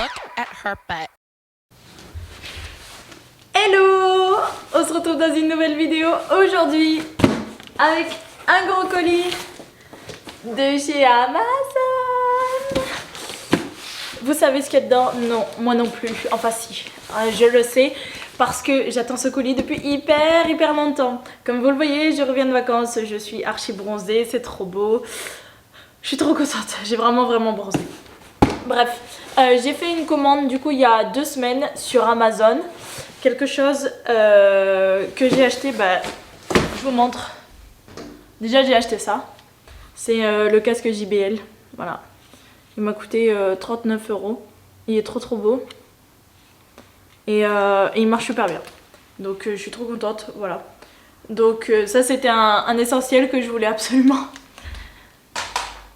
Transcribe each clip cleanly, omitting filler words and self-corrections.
look at her butt. Hello! On se retrouve dans une nouvelle vidéo aujourd'hui avec un gros colis de chez Amazon. Vous savez ce qu'il y a dedans? Non, moi non plus. Enfin si, je le sais parce que j'attends ce colis depuis hyper longtemps. Comme vous le voyez, je reviens de vacances, je suis archi bronzée, c'est trop beau. Je suis trop contente, j'ai vraiment bronzé. Bref, j'ai fait une commande du coup il y a 2 semaines sur Amazon. Quelque chose que j'ai acheté, je vous montre. Déjà j'ai acheté ça. C'est le casque JBL, voilà. Il m'a coûté 39 €. Il est trop beau. Et il marche super bien. Donc je suis trop contente, voilà. Donc ça c'était un essentiel que je voulais absolument.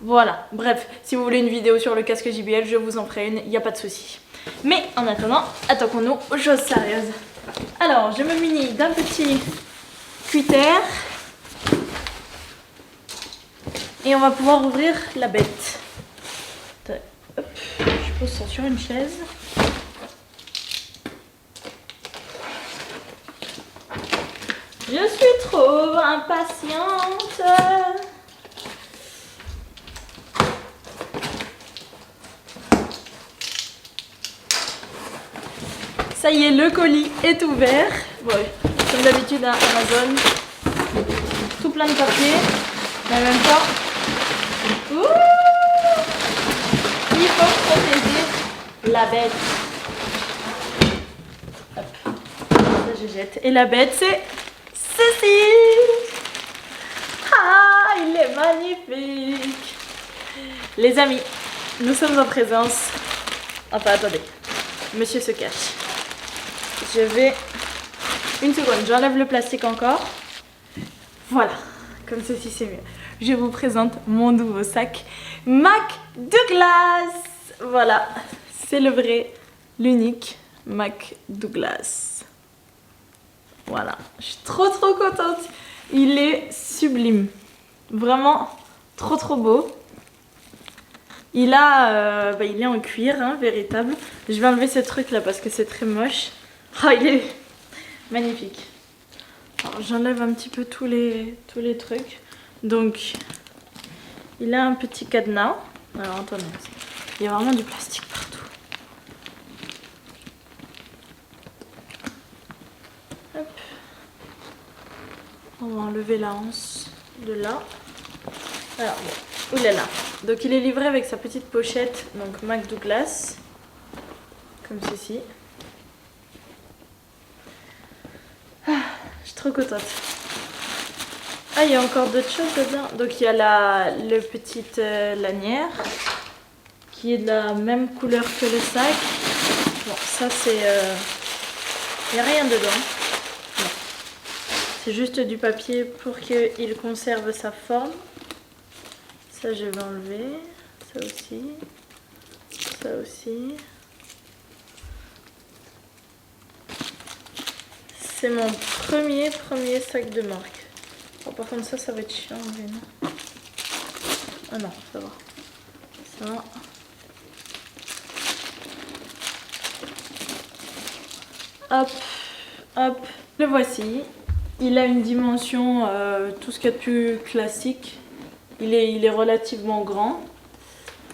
Voilà, bref, si vous voulez une vidéo sur le casque JBL, je vous en ferai une, il n'y a pas de souci. Mais en attendant, attaquons-nous aux choses sérieuses. Alors, je me munis d'un petit cutter. Et on va pouvoir ouvrir la bête. Hop, je pose ça sur une chaise. Je suis trop impatiente. Ça y est, le colis est ouvert. Ouais, comme d'habitude à Amazon, tout plein de papier. Mais en même temps, il faut protéger la bête. Hop, ça je jette. Et la bête, c'est ceci. Ah, il est magnifique. Les amis, nous sommes en présence. Enfin, attendez, monsieur se cache. Je vais... Une seconde, j'enlève le plastique encore. Voilà, comme ceci c'est mieux. Je vous présente mon nouveau sac Mac Douglas. Voilà, c'est le vrai, l'unique Mac Douglas. Voilà, je suis trop contente. Il est sublime. Vraiment trop beau. Il est en cuir, hein, véritable. Je vais enlever ce truc là parce que c'est très moche. Oh, il est magnifique. J'enlève un petit peu tous les trucs. Donc, il a un petit cadenas. Alors, attendez. Il y a vraiment du plastique partout. Hop. On va enlever la anse de là. Alors, bon. Oulala. Donc, il est livré avec sa petite pochette. Donc, Mac Douglas. Comme ceci. Je suis trop contente. Ah, il y a encore d'autres choses dedans. Donc il y a le petite lanière qui est de la même couleur que le sac. Bon, ça c'est... il n'y a rien dedans. C'est juste du papier pour qu'il conserve sa forme. Ça je vais enlever. Ça aussi. Ça aussi. C'est mon premier sac de marque. Oh, par contre ça va être chiant. Mais non. Ah non, ça va. Ça. Hop. Le voici. Il a une dimension, tout ce qu'il y a de plus classique. Il est relativement grand.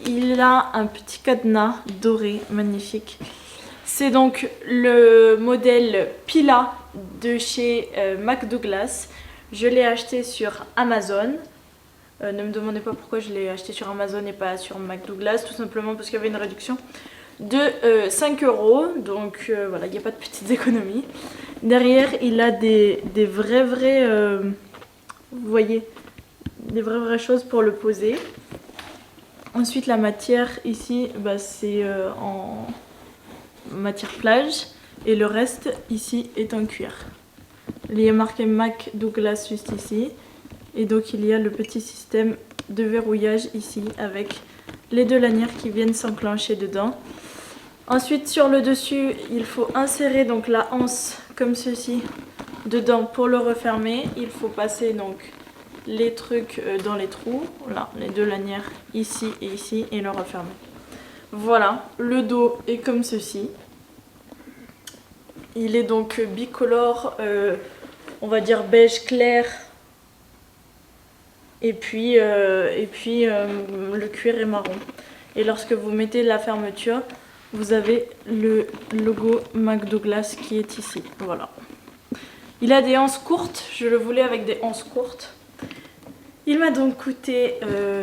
Il a un petit cadenas doré, magnifique. C'est donc le modèle Pila de chez Mac Douglas. Je l'ai acheté sur Amazon. Ne me demandez pas pourquoi je l'ai acheté sur Amazon et pas sur Mac Douglas. Tout simplement parce qu'il y avait une réduction de 5 €. Donc voilà, il n'y a pas de petites économies. Derrière, il a des vrais... vous voyez, des vraies choses pour le poser. Ensuite, la matière ici, c'est en matière plage. Et le reste ici est en cuir. Il y a marqué Mac Douglas juste ici. Et donc il y a le petit système de verrouillage ici avec les 2 lanières qui viennent s'enclencher dedans. Ensuite sur le dessus il faut insérer donc la anse comme ceci dedans pour le refermer. Il faut passer donc les trucs dans les trous. Voilà, les 2 lanières ici et le refermer. Voilà, le dos est comme ceci. Il est donc bicolore, on va dire beige clair. Et puis le cuir est marron. Et lorsque vous mettez la fermeture, vous avez le logo McDouglas qui est ici. Voilà. Il a des anses courtes, je le voulais avec des anses courtes. Il m'a donc coûté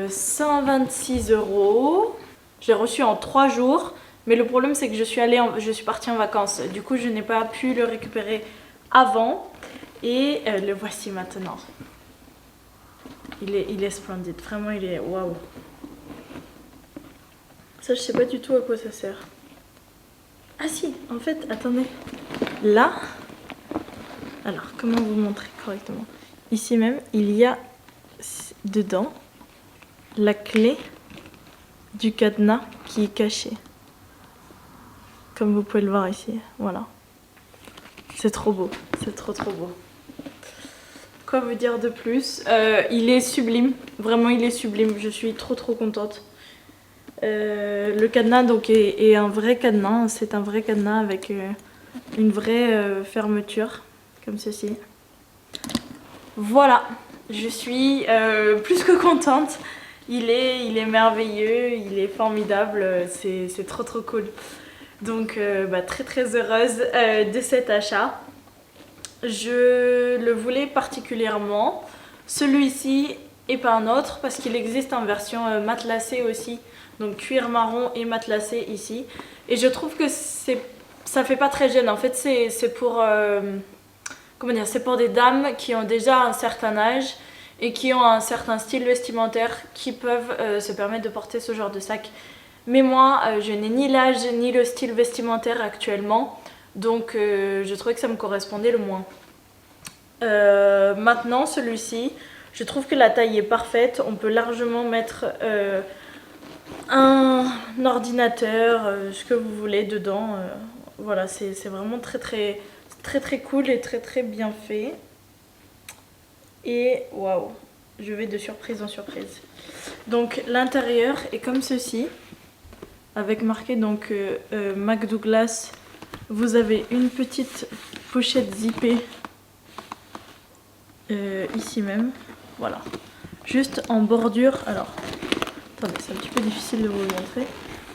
126 €. Je l'ai reçu en 3 jours, mais le problème c'est que je suis partie en vacances. Du coup, je n'ai pas pu le récupérer avant et le voici maintenant. Il est splendide, vraiment il est waouh. Ça, je sais pas du tout à quoi ça sert. Ah si, en fait, attendez. Là, alors comment vous montrer correctement? Ici même, il y a dedans la clé du cadenas qui est cachée. Comme vous pouvez le voir ici, voilà. C'est trop beau, c'est trop beau. Quoi vous dire de plus? Il est sublime, vraiment il est sublime, je suis trop contente. Le cadenas donc est un vrai cadenas, c'est un vrai cadenas avec une vraie fermeture, comme ceci. Voilà, je suis plus que contente, il est merveilleux, il est formidable, c'est trop cool. Donc très heureuse de cet achat. Je le voulais particulièrement, celui-ci et pas un autre parce qu'il existe en version matelassée aussi, donc cuir marron et matelassé ici. Et je trouve que ça fait pas très jeune, en fait c'est pour, comment dire, c'est pour des dames qui ont déjà un certain âge et qui ont un certain style vestimentaire qui peuvent se permettre de porter ce genre de sac. Mais moi, je n'ai ni l'âge ni le style vestimentaire actuellement. Donc je trouvais que ça me correspondait le moins. Maintenant celui-ci, je trouve que la taille est parfaite. On peut largement mettre un ordinateur, ce que vous voulez dedans. Voilà, c'est vraiment très cool et très bien fait. Et waouh, je vais de surprise en surprise. Donc l'intérieur est comme ceci, avec marqué donc McDouglas. Vous avez une petite pochette zippée ici même, voilà, juste en bordure. Alors, attendez, c'est un petit peu difficile de vous le montrer.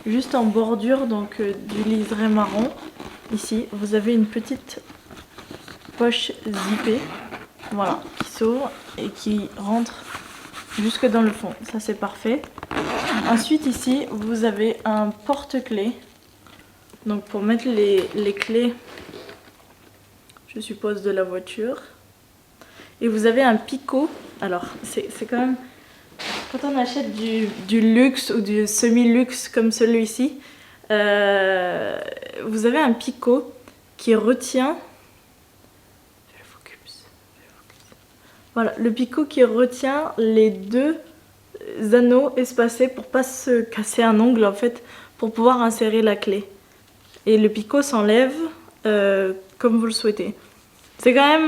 Juste en bordure donc du liseré marron, ici, vous avez une petite poche zippée, voilà, qui s'ouvre et qui rentre jusque dans le fond. Ça, c'est parfait. Ensuite, ici, vous avez un porte-clés. Donc pour mettre les clés, je suppose, de la voiture. Et vous avez un picot. Alors c'est quand même, quand on achète du luxe ou du semi-luxe comme celui-ci, vous avez un picot qui retient, voilà, le picot qui retient les deux anneaux espacés pour pas se casser un ongle en fait, pour pouvoir insérer la clé. Et le picot s'enlève comme vous le souhaitez. C'est quand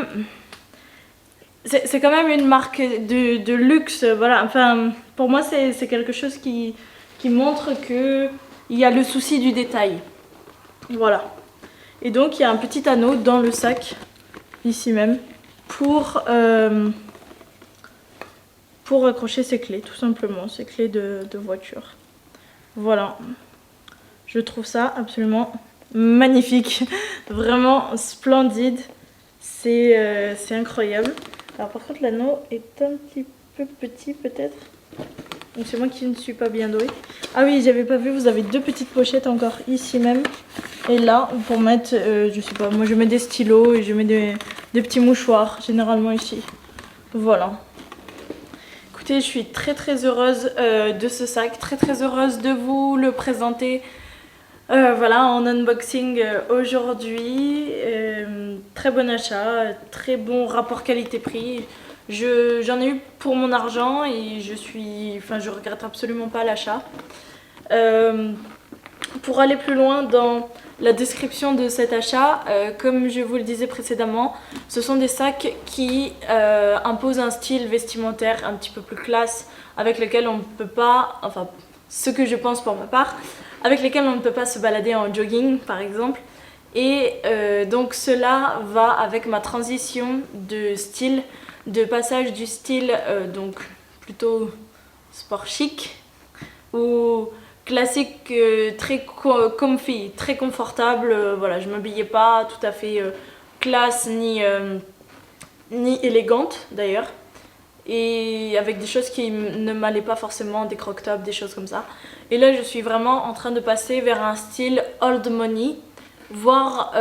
même une marque de luxe, voilà. Enfin, pour moi c'est quelque chose qui montre qu'il y a le souci du détail. Voilà. Et donc il y a un petit anneau dans le sac, ici même, pour accrocher ces clés, tout simplement, ces clés de voiture. Voilà. Je trouve ça absolument magnifique, vraiment splendide, c'est incroyable. Alors par contre l'anneau est un petit peu petit peut-être, donc c'est moi qui ne suis pas bien douée. Ah oui, j'avais pas vu, vous avez deux petites pochettes encore ici même et là pour mettre, je sais pas, moi je mets des stylos et je mets des petits mouchoirs généralement ici. Voilà. Écoutez, je suis très heureuse de ce sac, très heureuse de vous le présenter. Voilà, en unboxing aujourd'hui, très bon achat, très bon rapport qualité-prix. J'en ai eu pour mon argent et je regrette absolument pas l'achat. Pour aller plus loin dans la description de cet achat, comme je vous le disais précédemment, ce sont des sacs qui imposent un style vestimentaire un petit peu plus classe, avec lequel on ne peut pas, enfin ce que je pense pour ma part, avec lesquels on ne peut pas se balader en jogging par exemple. Et donc cela va avec ma transition de style, de passage du style donc plutôt sport chic ou classique, très comfy, très confortable. Voilà, je m'habillais pas tout à fait classe ni élégante d'ailleurs, et avec des choses qui ne m'allaient pas forcément, des croc-tops, des choses comme ça. Et là je suis vraiment en train de passer vers un style old money, voire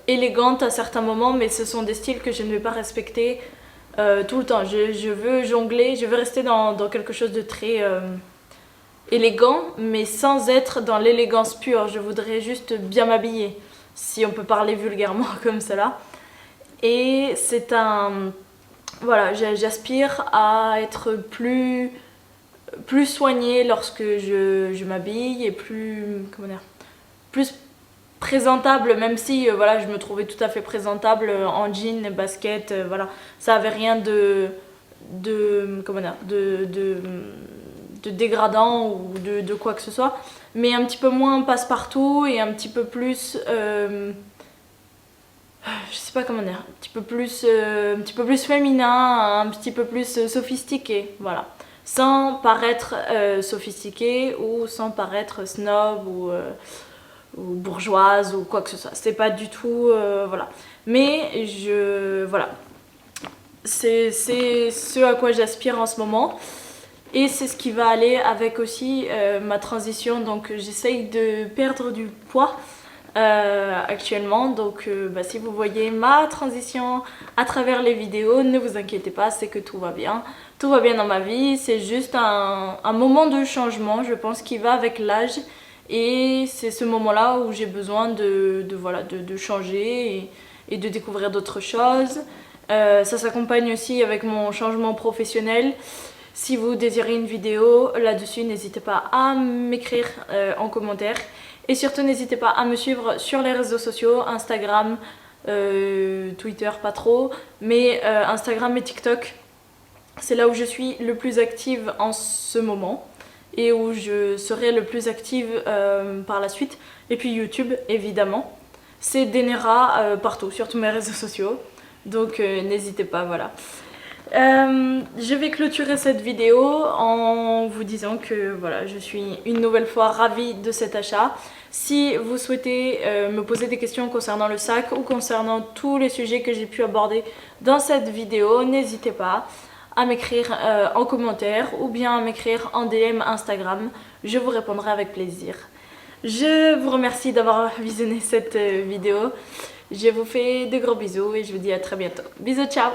élégante à certains moments, mais ce sont des styles que je ne vais pas respecter tout le temps. Je veux jongler, je veux rester dans quelque chose de très élégant, mais sans être dans l'élégance pure. Je voudrais juste bien m'habiller, si on peut parler vulgairement comme cela. Et c'est un... Voilà, j'aspire à être plus soignée lorsque je m'habille, et comment dire, plus présentable, même si voilà, je me trouvais tout à fait présentable en jean, basket, voilà, ça avait rien comment dire, de dégradant ou de quoi que ce soit, mais un petit peu moins passe-partout et un petit peu plus je sais pas comment dire, un petit peu plus féminin, un petit peu plus sophistiqué, voilà, sans paraître sophistiqué ou sans paraître snob ou bourgeoise ou quoi que ce soit. C'est pas du tout voilà, mais voilà, c'est ce à quoi j'aspire en ce moment. Et c'est ce qui va aller avec aussi ma transition. Donc j'essaye de perdre du poids actuellement. Donc si vous voyez ma transition à travers les vidéos, ne vous inquiétez pas, c'est que tout va bien. Tout va bien dans ma vie, c'est juste un moment de changement, je pense, qui va avec l'âge. Et c'est ce moment-là où j'ai besoin voilà, de changer et de découvrir d'autres choses. Ça s'accompagne aussi avec mon changement professionnel. Si vous désirez une vidéo là-dessus, n'hésitez pas à m'écrire en commentaire. Et surtout, n'hésitez pas à me suivre sur les réseaux sociaux, Instagram, Twitter pas trop, mais Instagram et TikTok. C'est là où je suis le plus active en ce moment et où je serai le plus active par la suite. Et puis YouTube, évidemment. C'est Denera partout, sur tous mes réseaux sociaux. Donc n'hésitez pas, voilà. Je vais clôturer cette vidéo en vous disant que voilà, je suis une nouvelle fois ravie de cet achat. Si vous souhaitez me poser des questions concernant le sac ou concernant tous les sujets que j'ai pu aborder dans cette vidéo, n'hésitez pas à m'écrire en commentaire ou bien à m'écrire en DM Instagram. Je vous répondrai avec plaisir. Je vous remercie d'avoir visionné cette vidéo. Je vous fais de gros bisous et je vous dis à très bientôt. Bisous, ciao!